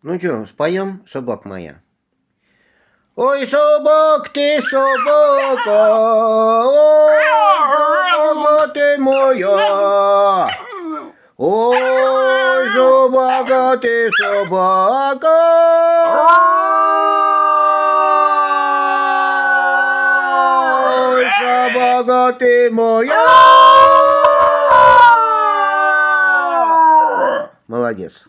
Ну что, споем, собак моя? Ой, собак ты, собака, ой, собака ты моя. Ой, собака ты, собака. Ой, собака ты моя. Молодец.